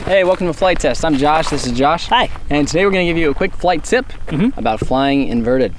Hey, welcome to Flight Test. I'm Josh, this is Josh. Hi. And today we're gonna give you a quick flight tip about flying inverted.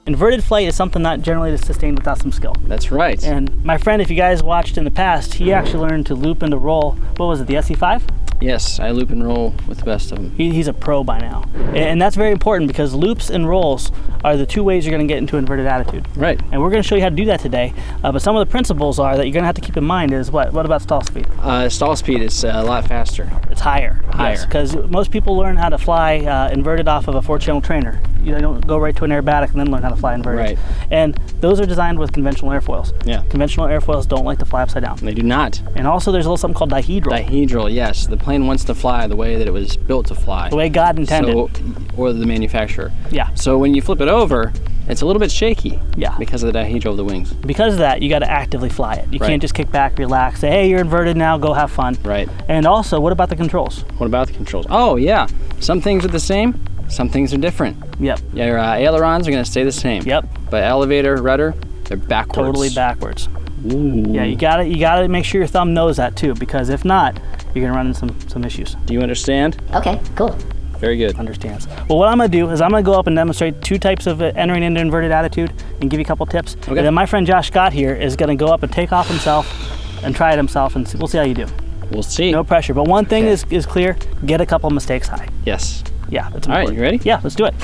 Inverted flight is something not generally sustained without some skill. That's right. And my friend, if you guys watched in the past, he actually learned to loop and to roll. What was it, the SE5? Yes, I loop and roll with the best of them. He's a pro by now. And that's very important because loops and rolls are the two ways you're going to get into inverted attitude. Right. And we're going to show you how to do that today. But some of the principles are that you're going to have to keep in mind is what? What about stall speed? Stall speed is a lot faster. It's higher. Higher. Yes, because most people learn how to fly inverted off of a 4-channel trainer. You don't go right to an aerobatic and then learn how to fly inverted. Right. And those are designed with conventional airfoils. Yeah. Conventional airfoils don't like to fly upside down. They do not. And also there's a little something called dihedral. Dihedral, yes. The plane wants to fly the way that it was built to fly. The way God intended. So, or the manufacturer. Yeah. So when you flip it over, it's a little bit shaky. Yeah. Because of the dihedral of the wings. Because of that, you got to actively fly it. You Right. can't just kick back, relax, say, hey, you're inverted now, go have fun. Right. And also, what about the controls? What about the controls? Oh, yeah. Some things are the same, some things are different. Yep. Your ailerons are going to stay the same. Yep. But elevator, rudder, they're backwards. Totally backwards. Ooh. Yeah, you gotta make sure your thumb knows that too, because if not, you're gonna run into some issues. Do you understand? Okay, cool. Very good. Understands. Well, what I'm gonna do is I'm gonna go up and demonstrate two types of entering into inverted attitude and give you a couple tips. Okay. And then my friend Josh Scott here is gonna go up and take off himself and try it himself, and we'll see how you do. We'll see. No pressure, but one thing Okay. is clear: get a couple mistakes high. Yes. Yeah, that's important. All right, you ready? Yeah, let's do it.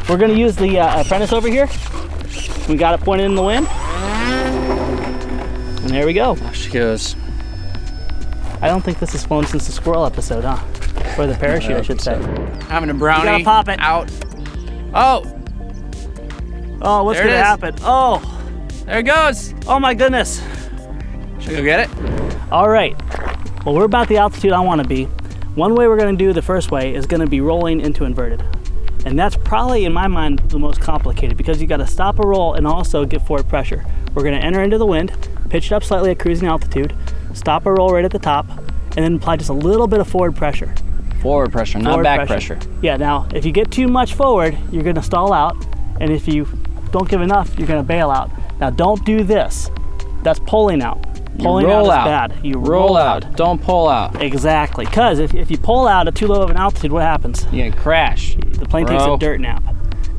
We're gonna use the apprentice over here. We got it pointed in the wind. And there we go. There she goes. I don't think this has flown since the squirrel episode, huh? Or the parachute, I should say. Having a brownie. You gotta pop it. Out. Oh, Oh, what's There it gonna is. happen? Oh, there it goes. oh my goodness. Should we go get it? All right. Well, we're about the altitude I want to be. One way we're gonna do the first way is gonna be rolling into inverted. And that's probably, in my mind, the most complicated because you gotta stop a roll and also get forward pressure. We're gonna enter into the wind, pitch it up slightly at cruising altitude, stop a roll right at the top, and then apply just a little bit of forward pressure. Forward pressure, not Forward back pressure. Yeah, now, if you get too much forward, you're gonna stall out, and if you don't give enough, you're gonna bail out. Now, don't do this. That's pulling out. Pulling roll out is out. bad. You Roll out. Don't pull out. Exactly, because if you pull out at too low of an altitude, what happens? You're gonna crash. The plane takes a dirt nap.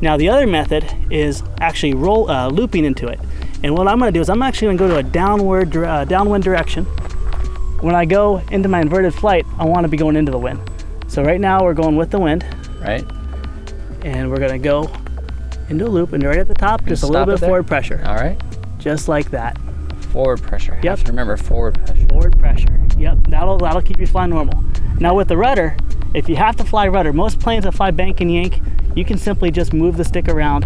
Now, the other method is actually looping into it. And what I'm gonna do is I'm actually gonna go to a downwind direction. When I go into my inverted flight, I wanna be going into the wind. So right now we're going with the wind, Right? and we're gonna go into a loop, and right at the top, just a little Stop bit it of there? forward pressure, All right. just like that. Forward pressure. Yep. Have to remember forward pressure. Forward pressure. Yep, that'll keep you flying normal. Now with the rudder, if you have to fly rudder, most planes that fly bank and yank, you can simply just move the stick around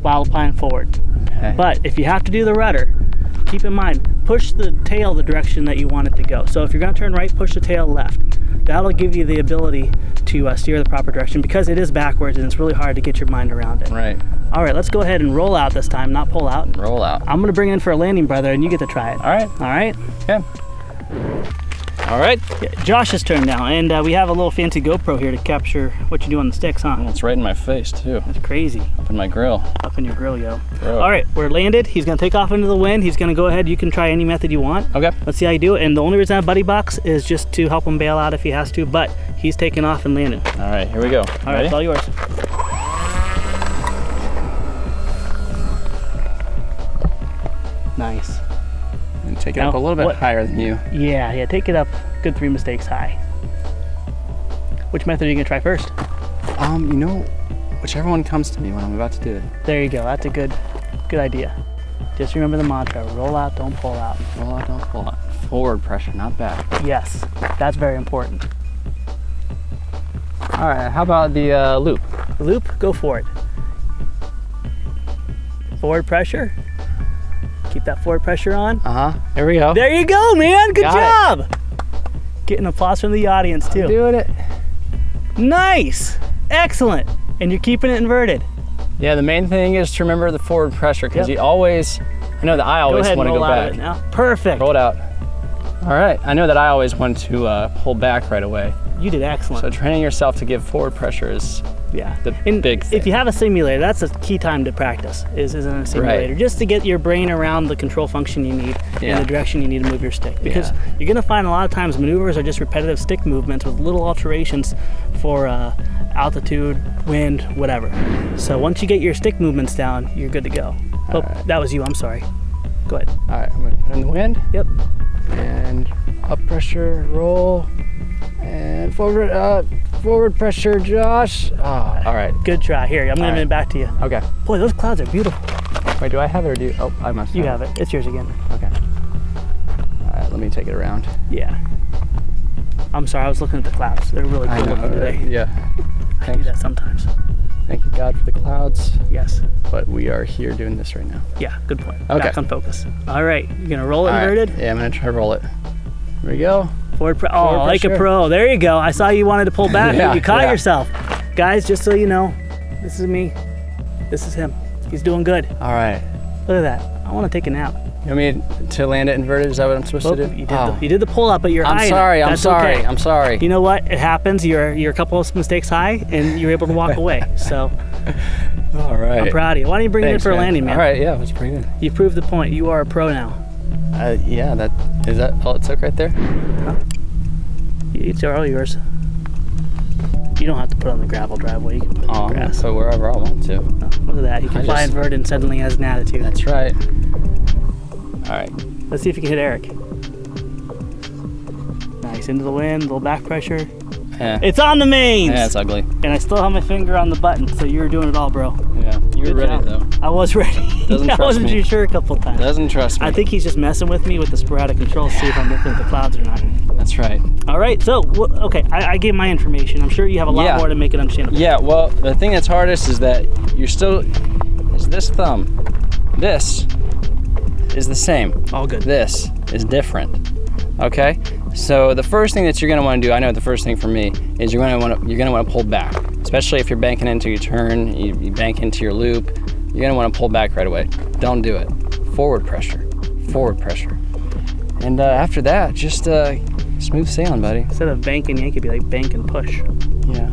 while applying forward. Okay. But if you have to do the rudder, keep in mind, push the tail the direction that you want it to go. So if you're gonna turn right, push the tail left. That'll give you the ability to steer the proper direction because it is backwards and it's really hard to get your mind around it. Right. All right, let's go ahead and roll out this time, not pull out. Roll out. I'm gonna bring in for a landing, brother, and you get to try it. All right. All right? Okay. All right. Yeah, Josh's turn now, and we have a little fancy GoPro here to capture what you do on the sticks, huh? It's right in my face too. That's crazy. Up in my grill. Up in your grill, yo. Bro. All right, we're landed. He's gonna take off into the wind. He's gonna go ahead. You can try any method you want. Okay. Let's see how you do it. And the only reason I have buddy box is just to help him bail out if he has to, but he's taking off and landing. All right. Here we go. All right, it's all yours. Nice. And take it Now, up a little bit what- higher than you. Yeah, take it up. Good 3 mistakes high. Which method are you gonna try first? You know, whichever one comes to me when I'm about to do it. There you go. That's a good idea. Just remember the mantra: roll out, don't pull out. Roll out, don't pull out. Forward pressure, not back. Yes, that's very important. All right. How about the loop? Loop, go for it. Forward pressure. Keep that forward pressure on. There we go. There you go, man. Good Got job. Getting applause from the audience too. Doing it. Nice. Excellent. And you're keeping it inverted. Yeah, the main thing is to remember the forward pressure because Yep. you always, I know that I always want to go roll out of back. it now. Perfect. Roll it out. All right, I know that I always want to pull back right away. You did excellent. So training yourself to give forward pressure is the big thing. If you have a simulator, that's a key time to practice, is in a simulator. Right. Just to get your brain around the control function you need and the direction you need to move your stick. Because you're gonna find a lot of times maneuvers are just repetitive stick movements with little alterations for altitude, wind, whatever. So once you get your stick movements down, you're good to go. Oh, that was you, I'm sorry. Go ahead. All right, I'm gonna put in the wind. Yep. And up pressure, roll, and forward pressure, Josh. Oh, all right. Good try. Here, I'm moving it back to you. Okay. Boy, those clouds are beautiful. Wait, do I have it or do you? Oh, I must. You have it. It's yours again. Okay. All right, let me take it around. Yeah. I'm sorry, I was looking at the clouds. They're really cool looking today. Yeah. I do that sometimes. Thank you, God, for the clouds. Yes. But we are here doing this right now. Yeah, good point. Okay. Back on focus. All right, you're gonna roll it inverted? Yeah, I'm gonna try to roll it. Here we go. Forward like a pro. There you go. I saw you wanted to pull back, but you caught yourself. Guys, just so you know, this is me. This is him. He's doing good. All right. Look at that. I want to take a nap. You want me to land it inverted? Is that what I'm supposed to do? You did the pull up, but you're high. I'm sorry. Okay. I'm sorry. You know what? It happens. You're a couple of mistakes high, and you're able to walk away. So. All right. I'm proud of you. Why don't you bring it in for a landing, man? All right. Yeah, that's pretty good. You proved the point. You are a pro now. Yeah. Is that all it took right there? Huh? It's all yours. You don't have to put it on the gravel driveway. You can put it on the grass. So wherever I want to. Oh, look at that. He can fly inverted and suddenly has an attitude. That's right. All right. Let's see if you can hit Eric. Nice. Into the wind, a little back pressure. Yeah. It's on the mains! Yeah, it's ugly. And I still have my finger on the button, so you were doing it all, bro. Yeah. You were ready, though. I was ready. Doesn't trust I wasn't too sure a couple times. Doesn't trust me. I think he's just messing with me with the sporadic control to see if I'm looking at the clouds or not. That's right. All right, so, okay, I gave my information. I'm sure you have a lot more to make it understandable. Yeah, well, the thing that's hardest is that you're still, is this thumb. This is the same. All good. This is different. Okay? So the first thing that you're gonna wanna do, I know the first thing for me, is you're gonna wanna pull back. Especially if you're banking into your turn, you bank into your loop, you're gonna wanna pull back right away. Don't do it. Forward pressure. Forward pressure. And after that, just smooth sailing, buddy. Instead of bank and yank, it'd be like bank and push. Yeah.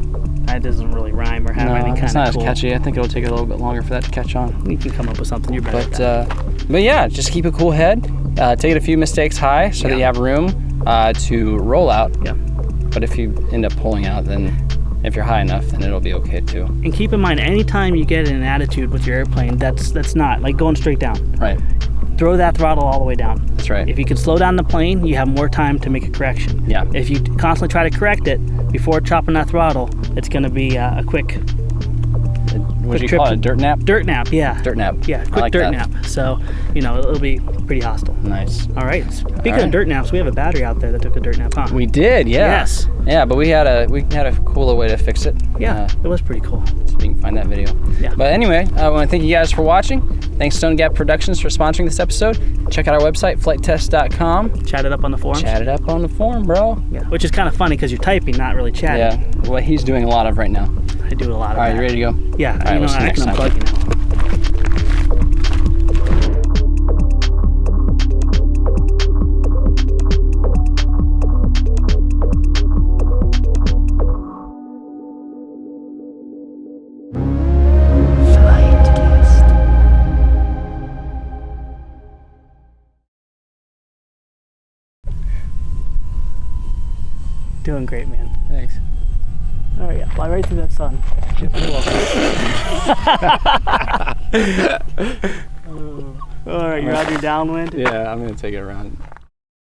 That doesn't really rhyme or have any kind of it's not as catchy. I think it'll take a little bit longer for that to catch on. You can come up with something. You're better at that. But yeah, just keep a cool head. Take it a few mistakes high so that you have room to roll out. Yeah. But if you end up pulling out, then if you're high enough, then it'll be okay too. And keep in mind, anytime you get in an attitude with your airplane, that's not like going straight down. Right. Throw that throttle all the way down. That's right. If you can slow down the plane, you have more time to make a correction. Yeah. If you constantly try to correct it before chopping that throttle, it's going to be a quick. What do you call it? A dirt nap? Dirt nap, yeah. Dirt nap. Yeah, quick dirt nap. So, it'll be pretty hostile. Nice. All right. Speaking of dirt naps, we have a battery out there that took a dirt nap, huh? We did, yeah. Yes. Yeah, but we had a cooler way to fix it. Yeah, it was pretty cool. So you can find that video. Yeah. But anyway, I want to thank you guys for watching. Thanks Stone Gap Productions for sponsoring this episode. Check out our website, flitetest.com. Chat it up on the forums. Chat it up on the forum, bro. Yeah, which is kind of funny because you're typing, not really chatting. Yeah, what he's doing a lot of right now. I do a lot of that. All right, you ready to go? Yeah, All right, we'll see you I next can time. unplug you now. Doing great, man. Thanks. All right, yeah, fly right through that sun. All right, you're out your downwind? Yeah, I'm going to take it around.